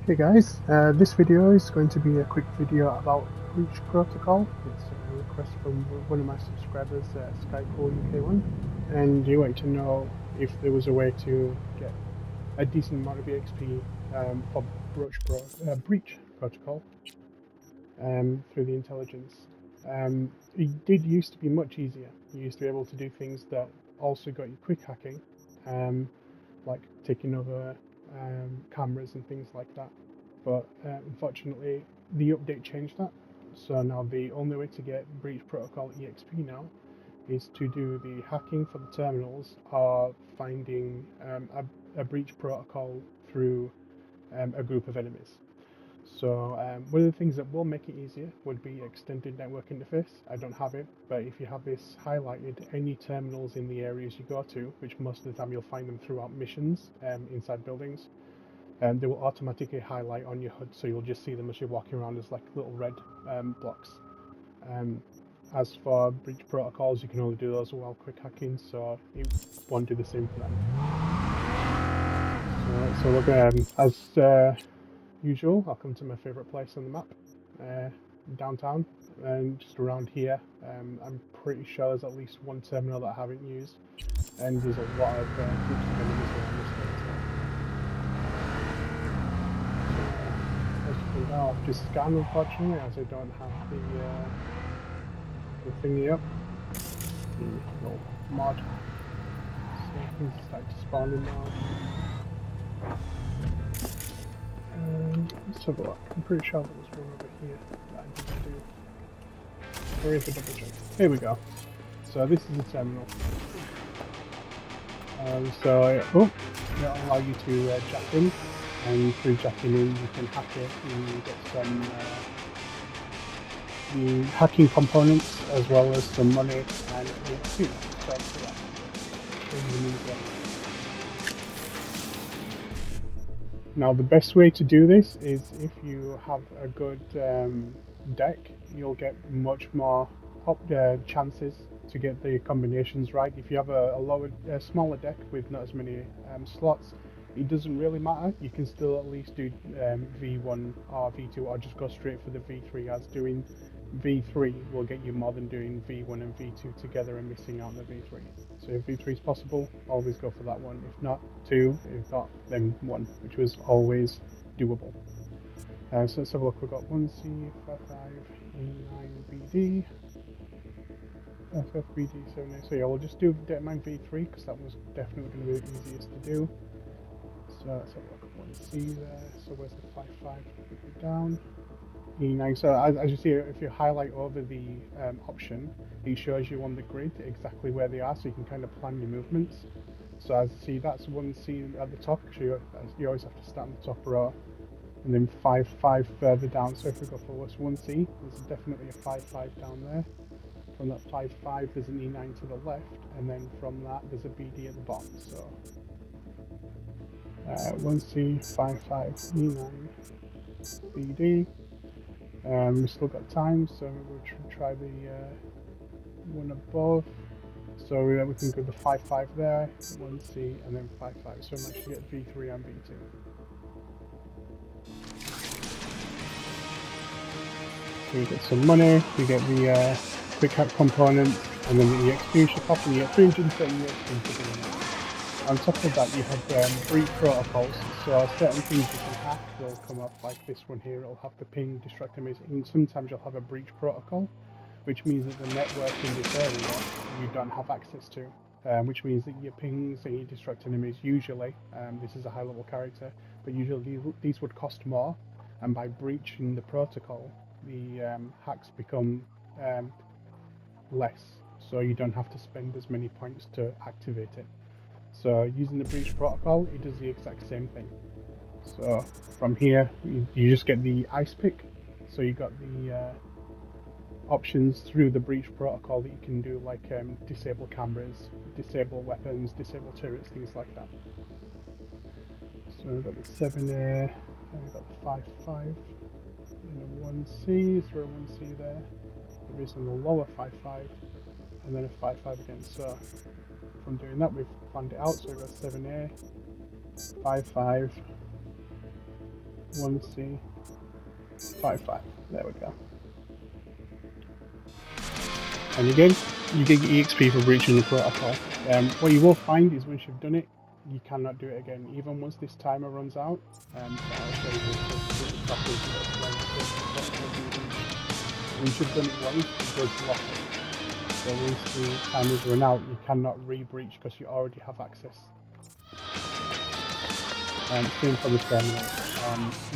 Hey guys, this video is going to be a quick video about Breach Protocol. It's a request from one of my subscribers, Skyco UK1, and he wanted to know if there was a way to get a decent amount of EXP for Breach Protocol through the intelligence. It did used to be much easier. You used to be able to do things that also got you quick hacking, like taking over cameras and things like that. But unfortunately, the update changed that. So now the only way to get Breach Protocol EXP now is to do the hacking for the terminals or finding a Breach Protocol through a group of enemies. So one of the things that will make it easier would be extended network interface. I don't have it, but if you have this highlighted, any terminals in the areas you go to, which most of the time you'll find them throughout missions inside buildings, they will automatically highlight on your HUD, so you'll just see them as you're walking around as like little red blocks. As for breach protocols, you can only do those while quick hacking, so you won't do the same for them. So look, as usual, I'll come to my favourite place on the map, downtown, and just around here. I'm pretty sure there's at least one terminal that I haven't used, and there's a lot of groups of enemies around this place. I'll just scan, unfortunately, as I don't have the thingy up, the little mod. So things start to spawn in now. Let's have a look. I'm pretty sure there was one over here that I didn't do. Where is the double check? Here we go. So this is the terminal. It'll allow you to jack in, and through jacking in you can hack it and you get some the hacking components as well as some money and EXP. So yeah, now the best way to do this is if you have a good deck, you'll get much more chances to get the combinations right. If you have a smaller deck with not as many slots, it doesn't really matter. You can still at least do V1 or V2 or just go straight for the V3, as doing V3 will get you more than doing V1 and V2 together and missing out on the V3. So if V3 is possible, always go for that one. If not, 2. If not, then 1, which was always doable. So let's have a look. We've got 1C, 55, E9BD, FFBD 7A. So yeah, we'll just do Dataman V3 because that was definitely going to be the easiest to do. So let's have a look at 1C there. So where's the 55? Down. E9. So as you see, if you highlight over the option, it shows you on the grid exactly where they are, so you can kind of plan your movements. So as you see, that's 1C at the top, because you always have to start on the top row, and then 5 further down. So if we go for 1C, there's definitely a 5 down there. From that 5 there's an E9 to the left, and then from that there's a BD at the bottom. So 1C, 5 E9 BD. We've still got time, so we'll try the one above. So we can go the 5 there, 1C, and then 5. So we actually get V3 and V2. So we get some money, we get the quick hack component, and then the EXP should pop, and you get 330 EXP. On top of that, you have breach protocols, so certain things you can hack will come up, like this one here. It'll have the ping, distract enemies, and sometimes you'll have a breach protocol, which means that the network in this area you don't have access to, which means that your pings and your distract enemies usually, this is a high level character, but usually these would cost more, and by breaching the protocol, the hacks become less, so you don't have to spend as many points to activate it. So using the breach protocol, it does the exact same thing. So from here, you just get the ice pick. So you got the options through the breach protocol that you can do, like disable cameras, disable weapons, disable turrets, things like that. So we've got the 7A, and we've got the 5, and a 1C, throw a 1C there. There is on the lower 5, and then a 5 again. So from doing that, we've planned it out. So we've got 7A, 5, 1C55. There we go. And again, you get your EXP for breaching the protocol. What you will find is once you've done it, you cannot do it again, even once this timer runs out. So I'll show you once you've done it once, it does lock it. So once the timers run out, you cannot re-breach because you already have access. Same for the terminal.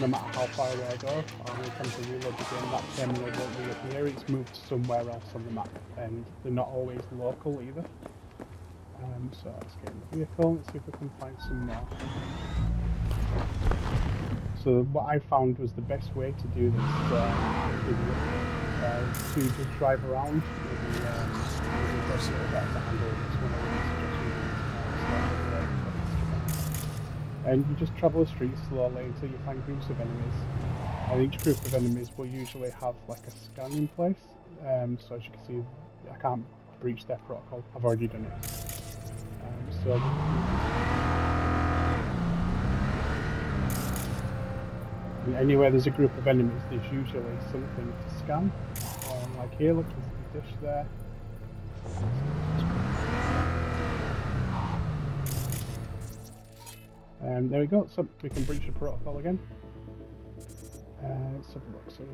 No matter how far away I go, or when it comes to reload the game, that terminal won't reappear. It's moved somewhere else on the map, and they're not always local either. So let's get in the vehicle. Let's see if we can find some more. So what I found was the best way to do this to just drive around with the and you just travel the streets slowly until you find groups of enemies. And each group of enemies will usually have like a scan in place. So as you can see, I can't breach their protocol. I've already done it. Anywhere there's a group of enemies, there's usually something to scan. Like here, look, there's the dish there. There we go, so we can breach the protocol again. Let's have a look, so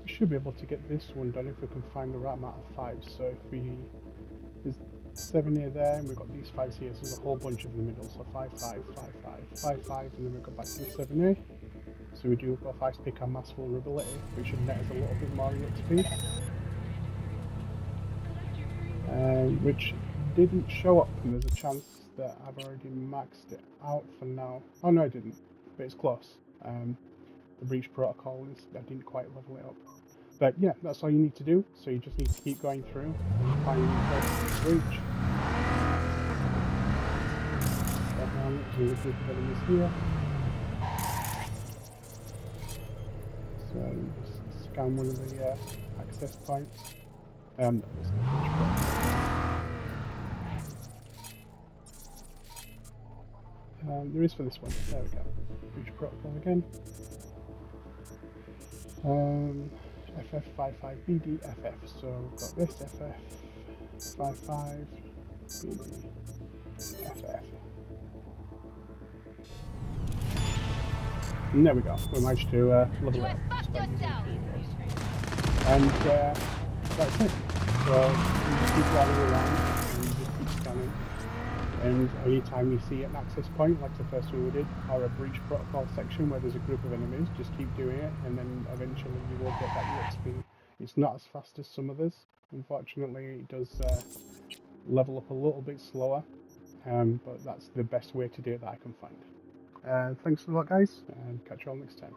we should be able to get this one done if we can find the right amount of 5s. So if there's 7 here there, and we've got these 5s here, so there's a whole bunch of in the middle, so 5, 5, 5, 5, 5, 5, and then we go back to the 7A. So we do both ice pick and mass vulnerability, which should net us a little bit more EXP. Which didn't show up, and there's a chance that I've already maxed it out for now. Oh no, I didn't, but it's close. The breach protocol is, I didn't quite level it up. But yeah, that's all you need to do. So you just need to keep going through and find the breach. There's a group of enemies here. So you just scan one of the access points. No, it's not breach protocol. There is for this one. There we go. Breach protocol again. FF55BDFF. So we've got this FF55BDFF. And there we go. We managed to level it up. And that's it. So you just keep driving around and you just keep scanning. And anytime you see an access point, like the first one we did, or a breach protocol section where there's a group of enemies, just keep doing it, and then eventually you will get that EXP. It's not as fast as some others, unfortunately. It does level up a little bit slower, but that's the best way to do it that I can find. Thanks a lot, guys, and catch you all next time.